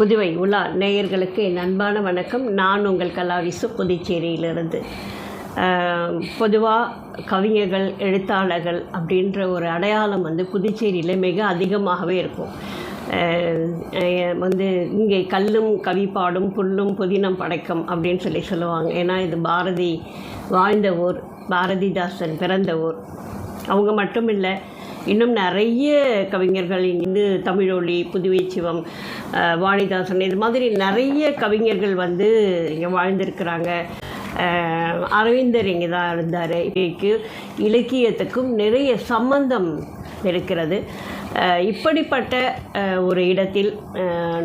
புதுவை உலா நேயர்களுக்கு என் அன்பான வணக்கம். நான் உங்கள் கலாவிசு, புதுச்சேரியிலிருந்து. பொதுவாக கவிஞர்கள், எழுத்தாளர்கள் அப்படின்ற ஒரு அடையாளம் புதுச்சேரியில் மிக அதிகமாகவே இருக்கும். இங்கே கல்லும் கவி பாடும், புல்லும் புதினம் படைக்கும் அப்படின்னு சொல்லுவாங்க. ஏன்னா இது பாரதி வாழ்ந்த ஊர், பாரதிதாசன் பிறந்த ஊர். அவங்க மட்டும் இல்லை, இன்னும் நிறைய கவிஞர்கள் இங்கே தமிழொலி, புதுவை சிவம், வாணிதாசன், இது மாதிரி நிறைய கவிஞர்கள் இங்கே வாழ்ந்திருக்கிறாங்க. அரவிந்தர் இங்கே தான் இருந்தார். இதுக்கு இலக்கியத்துக்கும் நிறைய சம்பந்தம் இருக்கிறது. இப்படிப்பட்ட ஒரு இடத்தில்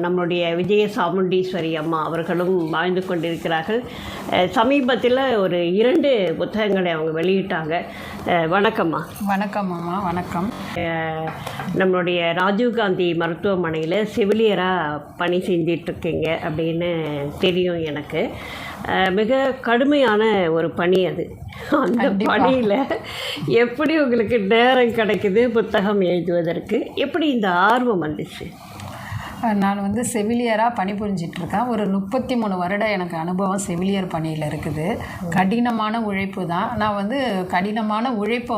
நம்முடைய விஜய சாமுண்டீஸ்வரி அம்மா அவர்களும் வாழ்ந்து கொண்டிருக்கிறார்கள். சமீபத்தில் ஒரு 2 புத்தகங்களை அவங்க வெளியிட்டாங்க. வணக்கம்மா. வணக்கம் அம்மா. வணக்கம். நம்மளுடைய ராஜீவ்காந்தி மருத்துவமனையில் செவிலியராக பணி செஞ்சிட்ருக்கீங்க அப்படின்னு தெரியும் எனக்கு. மிக கடுமையான ஒரு பணி அது. அந்த பணியில் எப்படி உங்களுக்கு நேரம் கிடைக்குது புத்தகம் எழுதுவதற்கு? எப்படி இந்த ஆர்வம் வந்துச்சு? நான் செவிலியராக பணிபுரிஞ்சிட்ருக்கேன். ஒரு 33 வருடம் எனக்கு அனுபவம் செவிலியர் பணியில் இருக்குது. கடினமான உழைப்பு தான். நான் கடினமான உழைப்பை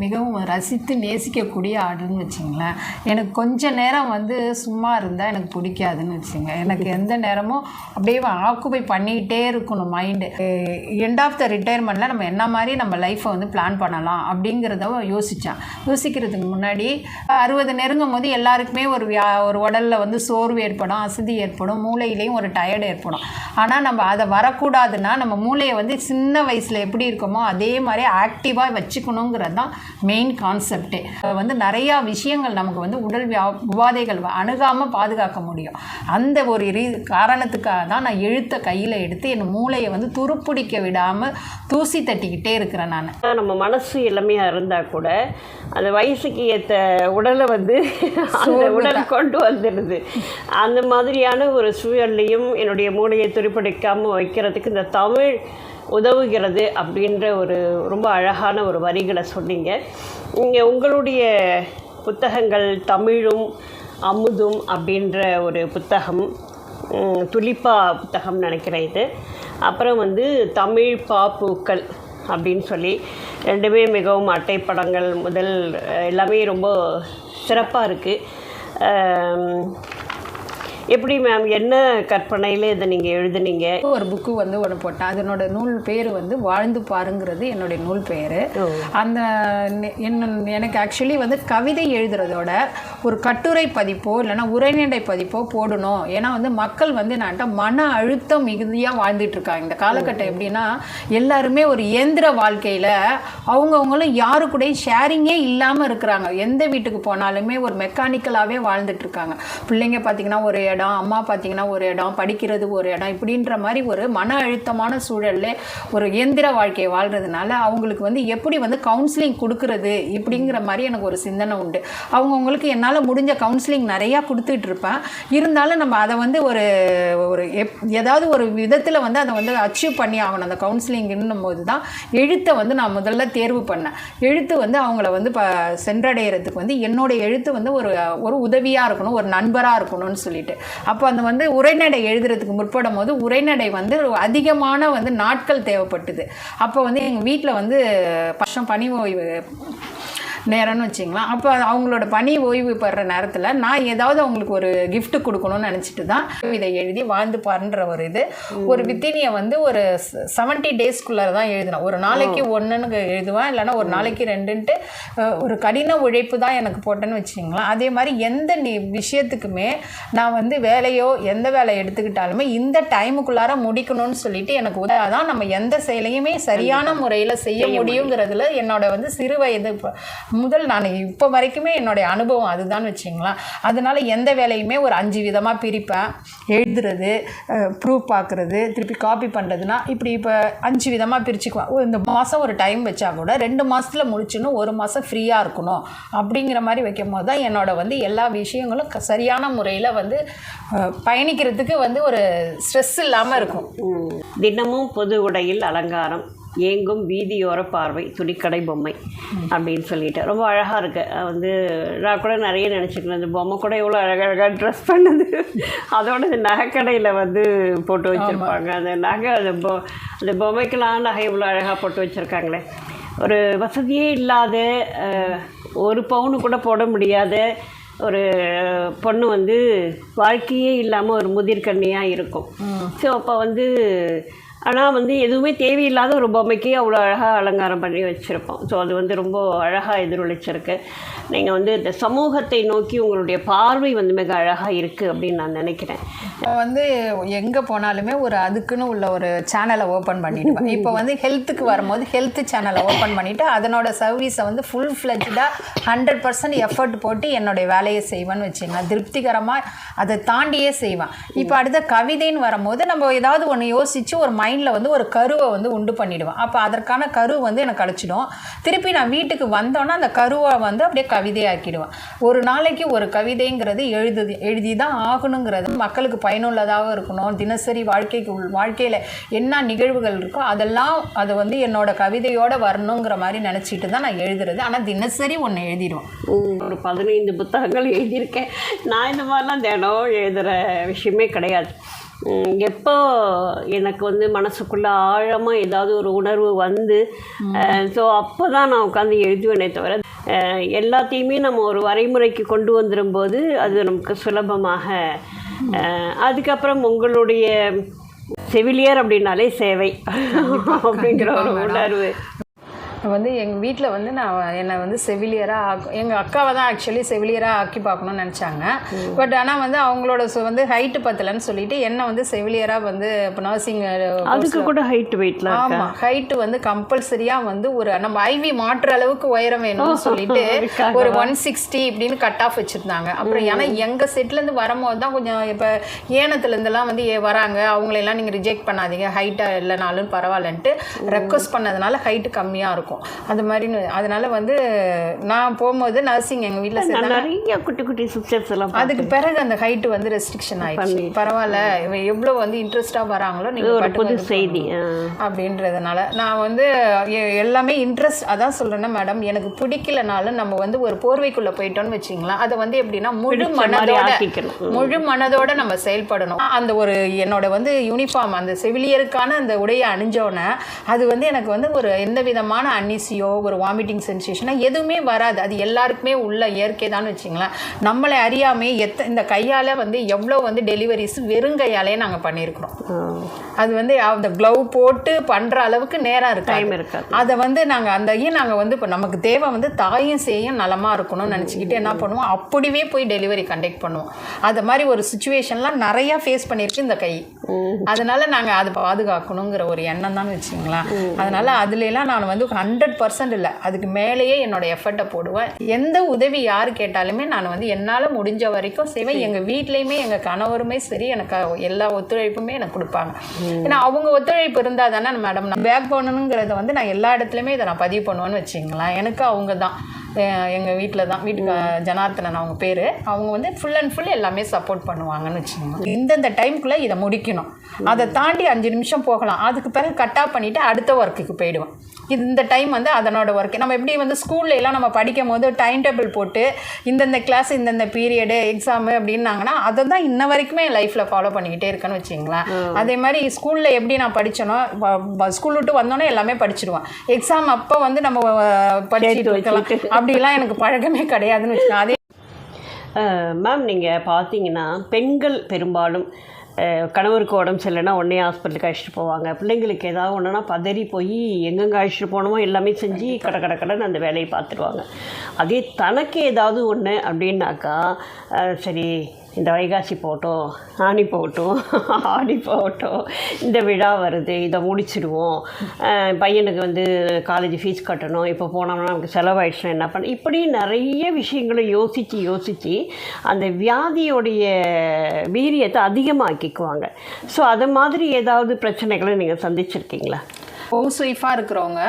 மிகவும் ரசித்து நேசிக்கக்கூடிய ஆடுன்னு வச்சுங்களேன். எனக்கு கொஞ்ச நேரம் சும்மா இருந்தால் எனக்கு பிடிக்காதுன்னு வச்சுங்க. எனக்கு எந்த நேரமும் அப்படியே ஆக்குபை பண்ணிக்கிட்டே இருக்கணும் மைண்டு. எண்ட் ஆஃப் த ரிட்டையர்மெண்ட்டில் நம்ம என்ன மாதிரி நம்ம லைஃப்பை பிளான் பண்ணலாம் அப்படிங்கிறத யோசிக்கிறதுக்கு முன்னாடி 60 நெருங்கும் போது எல்லாருக்குமே ஒரு உடலில் சோர்வு ஏற்படும், அசதி ஏற்படும், மூளையிலையும் ஒரு டயர்டு ஏற்படும். ஆனால் நம்ம அதை வரக்கூடாதுன்னா நம்ம மூளையை சின்ன வயசில் எப்படி இருக்கோமோ அதே மாதிரி ஆக்டிவாக வச்சுக்கணுங்கிறது தான் மெயின் கான்செப்டே. நிறையா விஷயங்கள் நமக்கு உடல் உபாதைகள் அணுகாமல் பாதுகாக்க முடியும். அந்த ஒரு காரணத்துக்காக தான் நான் எழுத்தை கையில் எடுத்து என் மூளையை துருப்பிடிக்க விடாமல் தூசி தட்டிக்கிட்டே இருக்கிறேன். நான் நம்ம மனசு இளமையாக இருந்தால் கூட அந்த வயசுக்கு ஏற்ற உடலை உடல் கொண்டு வந்துடுது. அந்த மாதிரியான ஒரு சூழல்லையும் என்னுடைய மூளையை துருப்பிடிக்காமல் வைக்கிறதுக்கு இந்த தமிழ் உதவுகிறது அப்படின்ற ஒரு ரொம்ப அழகான ஒரு வரிகளை சொன்னீங்க. இங்கே உங்களுடைய புத்தகங்கள் தமிழும் அமுதும் அப்படின்ற ஒரு புத்தகம், துலிப்பா புத்தகம் நினைக்கிறேன் இது. அப்புறம் தமிழ் பாப்பூக்கள் அப்படின்னு சொல்லி 2மே மிகவும் அட்டைப்படங்கள் முதல் எல்லாமே ரொம்ப சிறப்பாக இருக்குது. எப்படி மேம், என்ன கற்பனையில் இதை நீங்கள் எழுதுனீங்க? ஒரு புக்கு ஒன்று போட்டேன். அதனோட நூல் பேர் வாழ்ந்து பாருங்கிறது என்னுடைய நூல் பேர். அந்த எனக்கு ஆக்சுவலி கவிதை எழுதுறதோட ஒரு கட்டுரை பதிப்போ இல்லைன்னா உரைநடை பதிப்போ போடணும். ஏன்னா மக்கள் என்னான்ட்டா மன அழுத்தம் மிகுதியாக வாழ்ந்துட்டுருக்காங்க இந்த காலகட்டம். எப்படின்னா எல்லாருமே ஒரு இயந்திர வாழ்க்கையில் அவங்கவுங்களும் யாரு கூட ஷேரிங்கே இல்லாமல் இருக்கிறாங்க. எந்த வீட்டுக்கு போனாலுமே ஒரு மெக்கானிக்கலாகவே வாழ்ந்துட்டுருக்காங்க. பிள்ளைங்க பார்த்திங்கன்னா ஒரு இடம், அம்மா பார்த்தீங்கன்னா ஒரு இடம், படிக்கிறது ஒரு இடம், இப்படின்ற மாதிரி ஒரு மன அழுத்தமான சூழலில் ஒரு இயந்திர வாழ்க்கையை வாழ்கிறதுனால அவங்களுக்கு எப்படி கவுன்சிலிங் கொடுக்கறது இப்படிங்கிற மாதிரி எனக்கு ஒரு சிந்தனை உண்டு. அவங்கவுங்களுக்கு என்னால் முடிஞ்ச கவுன்சிலிங் நிறையா கொடுத்துட்டு இருப்பேன். இருந்தாலும் நம்ம அதை ஒரு ஒரு ஏதாவது ஒரு விதத்தில் அதை அச்சீவ் பண்ணி ஆகணும். அந்த கவுன்சிலிங்கும் போது தான் எழுத்தை நான் முதல்ல தேர்வு பண்ணேன். எழுத்து அவங்கள சென்றடைகிறதுக்கு என்னுடைய எழுத்து ஒரு உதவியாக இருக்கணும், ஒரு நண்பராக இருக்கணும்னு சொல்லிட்டு. அப்போ அந்த உரைநடை எழுதுறதுக்கு முற்படும் போது உரைநடை அதிகமான நாட்கள் தேவைப்பட்டது. அப்போ எங்கள் வீட்டில் பணி ஓய்வு நேரம்னு வச்சிங்களேன். அப்போ அவங்களோட பணி ஓய்வு பெற நேரத்தில் நான் ஏதாவது அவங்களுக்கு ஒரு கிஃப்ட் கொடுக்கணும்னு நினச்சிட்டு தான் இதை எழுதி வாழ்ந்து பாருன்ற ஒரு வித்தினியை ஒரு 70 டேஸ்க்குள்ளே தான் எழுதினேன். ஒரு நாளைக்கு 1ன்னு எழுதுவேன், இல்லைனா ஒரு நாளைக்கு 2ன்ட்டு ஒரு கடின உழைப்பு தான் எனக்கு போட்டேன்னு வச்சிங்களேன். அதே மாதிரி எந்த விஷயத்துக்குமே நான் வேலையோ எந்த வேலை எடுத்துக்கிட்டாலுமே இந்த டைமுக்குள்ளார முடிக்கணும்னு சொல்லிட்டு எனக்கு உதவாதான் நம்ம எந்த செயலையுமே சரியான முறையில் செய்ய முடியுங்கிறதுல என்னோட சிறு வயது முதல் நான் இப்போ வரைக்குமே என்னுடைய அனுபவம் அதுதான் வச்சிங்களேன். அதனால் எந்த வேலையுமே ஒரு 5 விதமாக பிரிப்பேன். எழுதுறது, ப்ரூஃப் பார்க்குறது, திருப்பி காப்பி பண்ணுறதுனா இப்படி இப்போ 5 விதமாக பிரிச்சுக்குவேன். இந்த மாதம் ஒரு டைம் வச்சா கூட 2 மாதத்தில் முடிச்சுன்னு 1 மாதம் ஃப்ரீயாக இருக்கணும் அப்படிங்கிற மாதிரி வைக்கும் போது தான் என்னோட எல்லா விஷயங்களும் சரியான முறையில் பயணிக்கிறதுக்கு ஒரு ஸ்ட்ரெஸ் இல்லாமல் இருக்கும். தினமும் பொது உடையில் அலங்காரம் ஏங்கும் வீதியோர பார்வை துணிக்கடை பொம்மை அப்படின்னு சொல்லிட்டு ரொம்ப அழகாக இருக்கு. வந்து நான் கூட நிறைய நினச்சிக்கிறேன், இந்த பொம்மை கூட எவ்வளோ அழகாக ட்ரெஸ் பண்ணுது, அதோட இந்த நகைக்கடையில் வந்து போட்டு வச்சுருப்பாங்க. அந்த நகை அந்த பொம்மைக்கெல்லாம் நகை இவ்வளோ அழகாக போட்டு வச்சுருக்காங்களே. ஒரு வசதியே இல்லாத, ஒரு பவுனு கூட போட முடியாத ஒரு பொண்ணு வந்து வாழ்க்கையே இல்லாமல் ஒரு முதிர்கண்ணியாக இருக்கும். ஸோ அப்போ வந்து ஆனால் வந்து எதுவுமே தேவையில்லாத ஒரு பொம்மைக்கு அவ்வளோ அழகாக அலங்காரம் பண்ணி வச்சுருப்போம். ஸோ அது வந்து ரொம்ப அழகாக எதிரொலிச்சிருக்கு. நீங்கள் வந்து இந்த சமூகத்தை நோக்கி உங்களுடைய பார்வை வந்து மிக அழகாக இருக்குது அப்படின்னு நான் நினைக்கிறேன். இப்போ வந்து எங்கே போனாலுமே ஒரு அதுக்குன்னு உள்ள ஒரு சேனலை ஓப்பன் பண்ணிவிடுவேன். இப்போ வந்து ஹெல்த்துக்கு வரும்போது ஹெல்த் சேனலை ஓப்பன் பண்ணிவிட்டு அதனோட சர்வீஸை வந்து ஃபுல் ஃப்ளெஜ்டாக 100% எஃபர்ட் போட்டு என்னுடைய வேலையை செய்வேன்னு வச்சுங்க. திருப்திகரமாக அதை தாண்டியே செய்வேன். இப்போ அடுத்த கவிதைன்னு வரும்போது நம்ம ஏதாவது ஒன்று யோசித்து ஒரு மைண்டில் வந்து ஒரு கருவை வந்து உண்டு பண்ணிவிடுவேன். அப்போ அதற்கான கரு வந்து எனக்கு கிடச்சிடும். திருப்பி நான் வீட்டுக்கு வந்தோன்னா அந்த கருவை வந்து அப்படியே கவிதையாக்கிடுவேன். ஒரு நாளைக்கு ஒரு கவிதைங்கிறது எழுதி தான் ஆகணுங்கிறது மக்களுக்கு பயனுள்ளதாக இருக்கணும். தினசரி வாழ்க்கையில் என்ன நிகழ்வுகள் இருக்கோ அதெல்லாம் அதை வந்து என்னோட கவிதையோடு வரணுங்கிற மாதிரி நினச்சிட்டு தான் நான் எழுதுறது. ஆனால் தினசரி ஒன்று எழுதிடுவேன். ஒரு 15 புத்தகங்கள் எழுதியிருக்கேன். நான் இந்த மாதிரிலாம் தினம் எழுதுகிற விஷயமே கிடையாது. எப்போ எனக்கு வந்து மனசுக்குள்ளே ஆழமாக ஏதாவது ஒரு உணர்வு வந்து ஸோ அப்போ தான் நான் உட்காந்து எழுதுவேனே தவிர எல்லாத்தையுமே நம்ம ஒரு வரைமுறைக்கு கொண்டு வந்துடும்போது அது நமக்கு சுலபமாக. அதுக்கப்புறம் உங்களுடைய செவிலியர் அப்படின்னாலே சேவை அப்படிங்கிற ஒரு உணர்வு வந்து எங்கள் வீட்டில் வந்து என்னை வந்து செவிலியராக எங்கள் அக்காவை தான் ஆக்சுவலி செவிலியராக ஆக்கி பார்க்கணும்னு நினச்சாங்க. பட் ஆனால் வந்து அவங்களோட வந்து ஹைட்டு பத்தலைன்னு சொல்லிட்டு என்னை வந்து செவிலியராக வந்து இப்போ நர்சிங் அதுக்கு கூட ஹைட் வெயிட்ல. ஆமாம், ஹைட்டு வந்து கம்பல்சரியாக வந்து ஒரு நம்ம ஐவி மாற்ற அளவுக்கு உயரம் வேணும்னு சொல்லிட்டு ஒரு 160 இப்படின்னு கட் ஆஃப் வச்சுருந்தாங்க. அப்புறம் ஏன்னா எங்கள் செட்லேருந்து வரும்போது தான் கொஞ்சம் இப்போ ஏனத்துலேருந்துலாம் வந்து வராங்க, அவங்களெல்லாம் நீங்கள் ரிஜெக்ட் பண்ணாதீங்க, ஹைட்டாக இல்லைனாலும் பரவாயில்லன்ட்டு ரெக்வஸ்ட் பண்ணதுனால ஹைட்டு கம்மியாக இருக்கும். அது மாதிரி அதனால வந்து நான் போகும்போது நர்சிங் எங்கள் வீட்டில் சேர்ந்தா நிறைய குட்டி குட்டி சிஸ்டர்ஸ் எல்லாம். அதுக்கு பிறகு அந்த ஹைட்டு வந்து ரெஸ்ட்ரிக்ஷன் ஆயிடுச்சு. பரவாயில்ல, எவ்வளோ வந்து இன்ட்ரெஸ்டாக வராங்களோ நீங்கள் புது செய்தி அப்படின்றதுனால நான் வந்து எல்லாமே இன்ட்ரெஸ்ட். அதான் சொல்கிறேன்னா மேடம், எனக்கு பிடிக்கலனாலும் நம்ம வந்து ஒரு போர்வைக்குள்ளே போயிட்டோன்னு வச்சிங்களா, அதை வந்து எப்படின்னா முழு மனதோட நம்ம செயல்படணும். அந்த ஒரு என்னோட வந்து யூனிஃபார்ம் அந்த செவிலியருக்கான அந்த உடையை அணிஞ்சோன்னே அது வந்து எனக்கு வந்து ஒரு எந்த விதமான அன்னிசியோ ஒரு வாமிட்டிங் சென்சேஷனோ எதுவுமே வராது. அது எல்லாருக்குமே உள்ள இயற்கை தான் வச்சிங்களேன். நம்மளை அறியாமே இந்த கையால் வந்து எவ்வளோ வந்து டெலிவரிஸ் வெறுங்கையாலே நாங்கள் பண்ணியிருக்கிறோம். அது வந்து அந்த க்ளவ் போட்டு பண்ணுற அளவுக்கு நேரம் இருக்கு, டைம் இருக்காது. அதை வந்து நாங்கள் வந்து இப்போ நமக்கு தேவை வந்து தாயும் சேயும் நலமாக இருக்கணும்னு நினச்சிக்கிட்டு என்ன பண்ணுவோம், அப்படியே போய் டெலிவரி கண்டக்ட் பண்ணுவோம். அது மாதிரி ஒரு சுச்சுவேஷன்லாம் நிறையா ஃபேஸ் பண்ணியிருக்கு இந்த கை. அதனால நாங்கள் அதை பாதுகாக்கணுங்கிற ஒரு எண்ணம் தான் வச்சுங்களேன். அதனால அதுலலாம் நான் வந்து 100% இல்லை, அதுக்கு மேலேயே என்னோட எஃபர்ட்டை போடுவேன். எந்த உதவி யார் கேட்டாலுமே நான் வந்து என்னால் முடிஞ்ச வரைக்கும் செய்வேன். எங்கள் வீட்லேயுமே எங்கள் கணவருமே சரி எனக்கு எல்லா ஒத்துழைப்புமே எனக்கு கொடுப்பாங்க. ஏன்னா அவங்க ஒத்துழைப்பு இருந்தால் தானே மேடம் நான் பேக் போனணுங்கிறத வந்து நான் எல்லா இடத்துலையுமே இதை நான் பதிவு பண்ணுவேன்னு வச்சுங்களேன். எனக்கு அவங்க தான் எங்கள் வீட்டில் தான் வீட்டுக்கு ஜனார்த்தனன் அவங்க பேர். அவங்க வந்து ஃபுல் அண்ட் ஃபுல் எல்லாமே சப்போர்ட் பண்ணுவாங்கன்னு வச்சுக்கோங்க. இந்தந்த டைமுக்குள்ளே இதை முடிக்கணும், அதை தாண்டி 5 நிமிஷம் போகலாம், அதுக்கு பிறகு கட் ஆஃப் பண்ணிவிட்டு அடுத்த ஒர்க்குக்கு போயிடுவேன். இந்த டைம் வந்து அதனோட ஒர்க்கு. நம்ம எப்படி வந்து ஸ்கூல்ல நம்ம படிக்கும் போது டைம் டேபிள் போட்டு இந்தந்த கிளாஸ் இந்தந்த பீரியடு எக்ஸாமு அப்படின்னாங்கன்னா அதை தான் இன்ன வரைக்குமே என் லைஃப்பில் ஃபாலோ பண்ணிக்கிட்டே இருக்கேன்னு வச்சுங்களேன். அதே மாதிரி ஸ்கூலில் எப்படி நான் படித்தனோ ஸ்கூல் விட்டு வந்தோன்னே எல்லாமே படிச்சிடுவேன். எக்ஸாம் அப்போ வந்து நம்ம படிச்சுட்டு வைக்கலாம், அப்படிலாம் எனக்கு பழக்கமே கிடையாதுன்னு வச்சுக்கோங்க. அதே மேம் நீங்கள் பார்த்தீங்கன்னா பெண்கள் பெரும்பாலும் கணவருக்கு உடம்பு சரியில்லைன்னா உடனே ஹாஸ்பிட்டலுக்கு அழைச்சிட்டு போவாங்க. பிள்ளைங்களுக்கு ஏதாவது ஒன்றுனா பதறி போய் எங்கெங்கே அழைச்சிட்டு போகணுமோ எல்லாமே செஞ்சு கடன் அந்த வேலையை பார்த்துருவாங்க. அதே தனக்கு ஏதாவது ஒன்று அப்படின்னாக்கா சரி இந்த வைகாசி போகட்டும், ஆனி போகட்டும், ஆடி போகட்டும், இந்த விழா வருது இதை முடிச்சிடுவோம், பையனுக்கு வந்து காலேஜ் ஃபீஸ் கட்டணும், இப்போ போனோம்னா நமக்கு செலவாயிடுச்சுன்னா என்ன பண்ண, இப்படி நிறைய விஷயங்களை யோசித்து அந்த வியாதியோடைய வீரியத்தை அதிகமாக்கிக்குவாங்க. ஸோ அது மாதிரி ஏதாவது பிரச்சனைகளை நீங்கள் சந்திச்சிருக்கீங்களா? ஹவுஸ் ஒய்ஃபாக இருக்கிறவங்க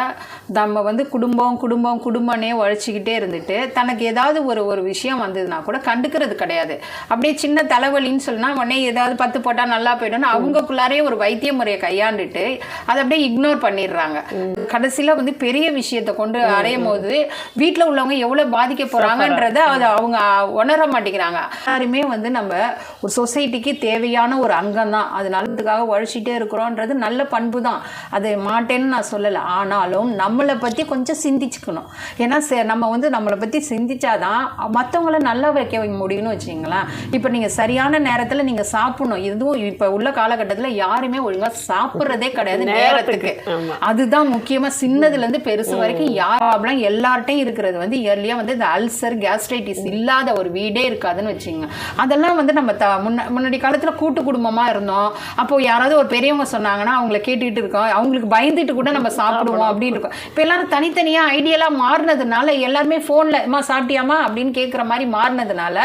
நம்ம வந்து குடும்பம்னே உழைச்சிக்கிட்டே இருந்துட்டு தனக்கு ஏதாவது ஒரு விஷயம் வந்ததுன்னா கூட கண்டுக்கிறது கிடையாது. அப்படியே சின்ன தலைவலின்னு சொன்னால் உடனே ஏதாவது 10 போட்டால் நல்லா போய்டும்னு அவங்களுக்குள்ளாரே ஒரு வைத்திய முறையை கையாண்டுட்டு அதை அப்படியே இக்னோர் பண்ணிடுறாங்க. கடைசியில் வந்து பெரிய விஷயத்தை கொண்டு அடையும் போது வீட்டில் உள்ளவங்க எவ்வளோ பாதிக்க போகிறாங்கன்றத அதை அவங்க உணர மாட்டேங்கிறாங்க. எல்லாருமே வந்து நம்ம ஒரு சொசைட்டிக்கு தேவையான ஒரு அங்கம் தான். அது நல்லதுக்காக உழைச்சிட்டே இருக்கிறோன்றது நல்ல பண்பு தான், அது மாட்டேன்னு நான் சொல்லலை. ஆனாலும் நம்மளை பற்றி கொஞ்சம் சிந்திச்சுக்கணும். ஏன்னா நம்ம வந்து நம்மளை பற்றி சிந்திச்சாதான் மற்றவங்கள நல்லா வைக்க முடியும்னு வச்சுங்களேன். இப்போ நீங்கள் சரியான நேரத்தில் நீங்கள் சாப்பிடணும். இதுவும் இப்போ உள்ள காலகட்டத்தில் யாருமே ஒழுங்காக சாப்பிட்றதே கிடையாது நேரத்துக்கு. அதுதான் முக்கியமாக சின்னதுலேருந்து பெருசு வரைக்கும் யாரெல்லாம் எல்லார்ட்டையும் இருக்கிறது வந்து இயர்லியாக வந்து இந்த அல்சர் கேஸ்ட்ரைட்டிஸ் இல்லாத ஒரு வீடே இருக்காதுன்னு வச்சுங்க. அதெல்லாம் வந்து நம்ம முன்னாடி காலத்தில் கூட்டு குடும்பமாக இருந்தோம். அப்போது யாராவது ஒரு பெரியவங்க சொன்னாங்கன்னா அவங்கள கேட்டுக்கிட்டு இருக்கோம், அவங்களுக்கு பயந்துட்டு கூட நம்ம சாப்பிடுவோம் அப்படின்னு இருக்கும். இப்போ எல்லாரும் தனித்தனியாக ஐடியலாக மாறினதுனால எல்லாருமே ஃபோனில் அம்மா சாப்பிட்டியாமா அப்படின்னு கேட்குற மாதிரி மாறினதுனால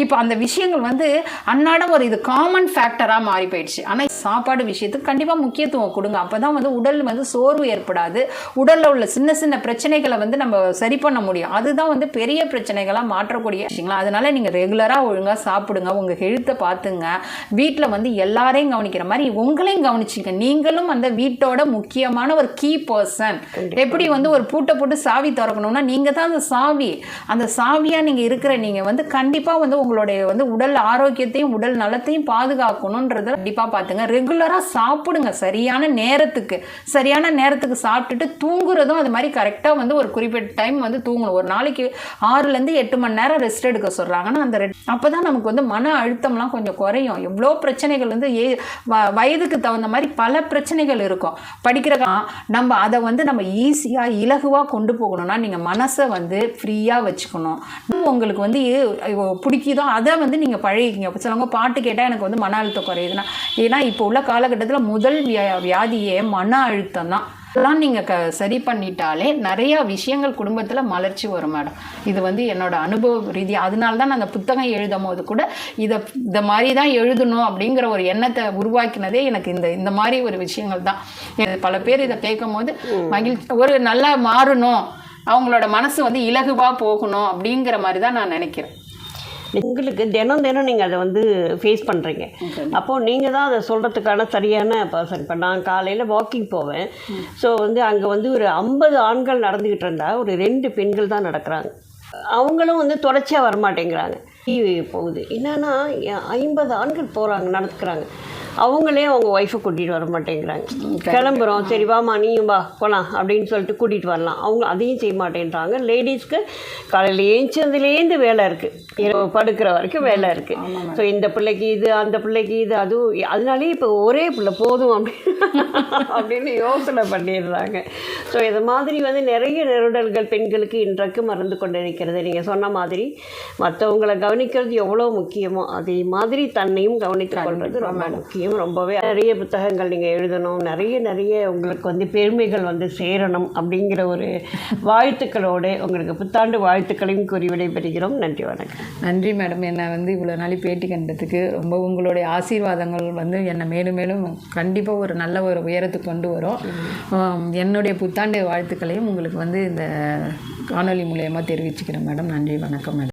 இப்போ அந்த விஷயங்கள் வந்து அன்னாடம் ஒரு இது காமன் ஃபேக்டராக மாறி போயிடுச்சு. ஆனால் சாப்பாடு விஷயத்துக்கு கண்டிப்பாக முக்கியத்துவம் கொடுங்க. அப்போ தான் வந்து உடல் வந்து சோர்வு ஏற்படாது. உடலில் உள்ள சின்ன சின்ன பிரச்சனைகளை வந்து நம்ம சரி பண்ண முடியும். அதுதான் வந்து பெரிய பிரச்சனைகளாக மாற்றக்கூடிய விஷயங்களா. அதனால நீங்கள் ரெகுலராக ஒழுங்காக சாப்பிடுங்க, உங்கள் ஹெல்த்தை பார்த்துங்க. வீட்டில் வந்து எல்லாரையும் கவனிக்கிற மாதிரி உங்களையும் கவனிச்சிங்க. நீங்களும் அந்த வீட்டோட முக்கியமான ஒரு கீ பர்சன். எப்படி வந்து ஒரு பூட்டை போட்டு சாவி திறக்கணும்னா நீங்கள் தான் அந்த சாவியாக நீங்கள் இருக்கிற நீங்கள் வந்து கண்டிப்பாக வந்து உங்களுடைய வந்து உடல் ஆரோக்கியத்தையும் உடல் நலத்தையும் பாதுகாக்கணுன்றதை கண்டிப்பாக பார்த்துங்க. ரெகுலராக சாப்பிடுங்க, சரியான நேரத்துக்கு சாப்பிட்டுட்டு தூங்குறதும் அது மாதிரி கரெக்டாக வந்து ஒரு குறிப்பிட்ட டைம் வந்து தூங்கணும். ஒரு நாளைக்கு 6லேருந்து 8 மணி நேரம் ரெஸ்ட் எடுக்க சொல்கிறாங்கன்னா அப்போ தான் நமக்கு வந்து மன அழுத்தம்லாம் கொஞ்சம் குறையும். எவ்வளோ பிரச்சனைகள் வந்து வயதுக்கு தகுந்த மாதிரி பல பிரச்சனைகள் இருக்கும். படிக்கிற நம்ம அதை வந்து நம்ம ஈஸியாக இலகுவாக கொண்டு போகணும்னா நீங்கள் மனசை வந்து ஃப்ரீயாக வச்சுக்கணும். உங்களுக்கு வந்து பிடிக்குதோ அதை வந்து நீங்கள் பழகிக்கிங்க. சிலவங்க பாட்டு கேட்டால் எனக்கு வந்து மன அழுத்தம் குறையுதுன்னா, ஏன்னா இப்போ உள்ள காலகட்டத்தில் முதல் வியாதியே மன அழுத்தம் தான். அதெல்லாம் நீங்கள் சரி பண்ணிட்டாலே நிறையா விஷயங்கள் குடும்பத்தில் மலர்ச்சி வரும் மேடம். இது வந்து என்னோட அனுபவ ரீதியாக. அதனால தான் நான் அந்த புத்தகம் எழுதும் போது கூட இந்த மாதிரி தான் எழுதணும் அப்படிங்கிற ஒரு எண்ணத்தை உருவாக்கினதே எனக்கு இந்த மாதிரி ஒரு விஷயங்கள் தான். பல பேர் இதை கேட்கும் போது மகிழ்ச்சி, ஒரு நல்லா மாறணும், அவங்களோட மனசு வந்து இலகுவாக போகணும் அப்படிங்கிற மாதிரி தான் நான் நினைக்கிறேன். உங்களுக்கு தினம் நீங்கள் அதை வந்து ஃபேஸ் பண்ணுறீங்க. அப்போது நீங்கள் தான் அதை சொல்கிறதுக்கான சரியான பர்சன். இப்போ நான் காலையில் வாக்கிங் போவேன். ஸோ வந்து அங்கே வந்து ஒரு 50 ஆண்கள் நடந்துக்கிட்டு இருந்தால் ஒரு 2 பெண்கள் தான் நடக்கிறாங்க. அவங்களும் வந்து தொடர்ச்சியாக வரமாட்டேங்கிறாங்க. போகுது என்னன்னா 50 ஆண்கள் போகிறாங்க நடத்துக்கிறாங்க, அவங்களே அவங்க ஒய்ஃபை கூட்டிகிட்டு வர மாட்டேங்கிறாங்க. கிளம்புறோம், சரி வாமா நீயும் வா போகலாம் அப்படின்னு சொல்லிட்டு கூட்டிகிட்டு வரலாம், அவங்க அதையும் செய்ய மாட்டேன்றாங்க. லேடிஸ்க்கு காலையில் ஏஞ்சதுலேருந்து வேலை இருக்குது, இரவு படுக்கிற வரைக்கும் வேலை இருக்குது. ஸோ இந்த பிள்ளைக்கு இது, அந்த பிள்ளைக்கு இது, அதுவும் அதனாலே இப்போ ஒரே பிள்ளை போதும் அப்படின்னு யோசனை பண்ணிடுறாங்க. ஸோ இது மாதிரி வந்து நிறைய நெருடல்கள் பெண்களுக்கு இன்றைக்கு மறந்து கொண்டு இருக்கிறது. நீங்கள் சொன்ன மாதிரி மற்றவங்களை கவனிக்கிறது எவ்வளோ முக்கியமோ அதே மாதிரி தன்னையும் கவனித்து கொள்வது ரொம்ப முக்கியம். ரொம்பவே நிறைய புத்தகங்கள் நீங்கள் எழுதணும், நிறைய உங்களுக்கு வந்து பெருமைகள் வந்து சேரணும் அப்படிங்கிற ஒரு வாழ்த்துக்களோடு உங்களுக்கு புத்தாண்டு வாழ்த்துக்களையும் கூறி விடைபெறுகிறோம். நன்றி, வணக்கம். நன்றி மேடம். என்னை வந்து இவ்வளோ நாள் பேட்டி கண்டதுக்கு ரொம்ப உங்களுடைய ஆசீர்வாதங்கள் வந்து என்னை மேலும் மேலும் கண்டிப்பாக ஒரு நல்ல ஒரு உயரத்துக்கு கொண்டு வரும். என்னுடைய புத்தாண்டு வாழ்த்துக்களையும் உங்களுக்கு வந்து இந்த காணொலி மூலயமா தெரிவிச்சுக்கிறேன் மேடம். நன்றி, வணக்கம் மேடம்.